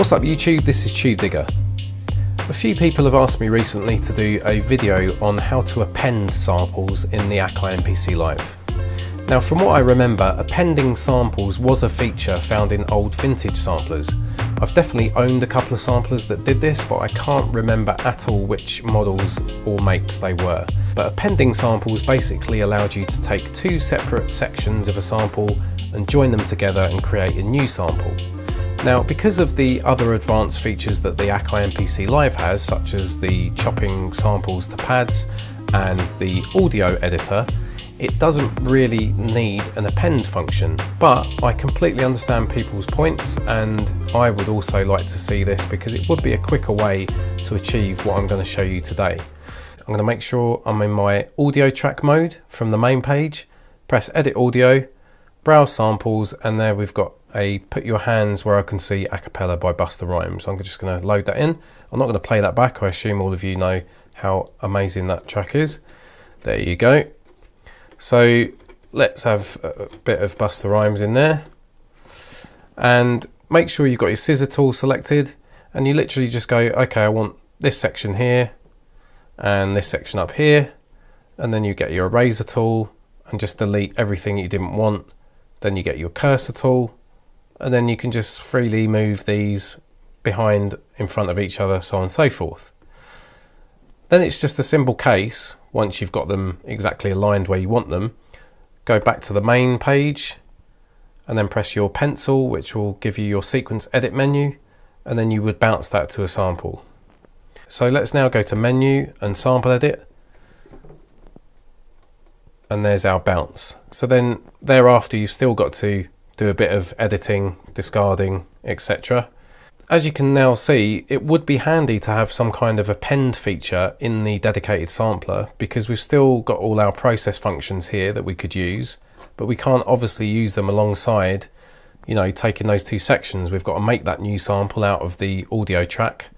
What's up YouTube, this is Tubedigga. A few people have asked me recently to do a video on how to append samples in the Akai Mpc Live. Now from what I remember, appending samples was a feature found in old vintage samplers. I've definitely owned a couple of samplers that did this, but I can't remember at all which models or makes they were. But appending samples basically allowed you to take two separate sections of a sample and join them together and create a new sample. Now, because of the other advanced features that the Akai Mpc Live has, such as the chopping samples to pads and the audio editor, it doesn't really need an append function. But I completely understand people's points, and I would also like to see this because it would be a quicker way to achieve what I'm going to show you today. I'm going to make sure I'm in my audio track mode from the main page, press edit audio, browse samples, and there we've got a put your hands where I can see a cappella by Busta Rhymes. I'm just going to load that in. I'm not going to play that back. I assume all of you know how amazing that track is. There you go. So let's have a bit of Busta Rhymes in there, and make sure you've got your scissor tool selected, and you literally just go, okay, I want this section here and this section up here, and then you get your eraser tool and just delete everything you didn't want. Then you get your cursor tool, and then you can just freely move these behind, in front of each other, so on and so forth. Then it's just a simple case, once you've got them exactly aligned where you want them, go back to the main page and then press your pencil, which will give you your sequence edit menu, and then you would bounce that to a sample. So let's now go to menu and sample edit, and there's our bounce. So then thereafter you've still got to do a bit of editing, discarding, etc. As you can now see, it would be handy to have some kind of append feature in the dedicated sampler, because we've still got all our process functions here that we could use, but we can't obviously use them alongside, you know, taking those two sections. We've got to make that new sample out of the audio track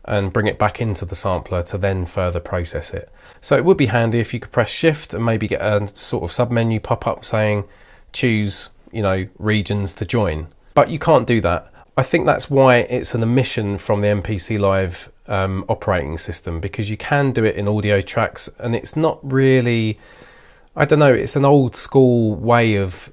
and bring it back into the sampler to then further process it. So it would be handy if you could press shift and maybe get a sort of sub-menu pop up saying choose, you know, regions to join, but you can't do that. I think that's why it's an omission from the MPC Live operating system, because you can do it in audio tracks, and it's not really, I don't know, it's an old school way of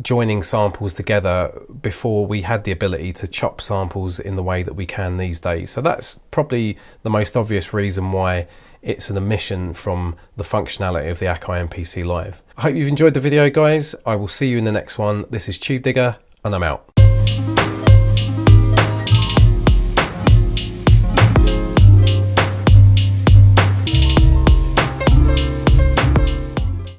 joining samples together before we had the ability to chop samples in the way that we can these days. So that's probably the most obvious reason why it's an omission from the functionality of the Akai Mpc Live. I hope you've enjoyed the video, guys. I will see you in the next one. This is Tubedigga, and I'm out.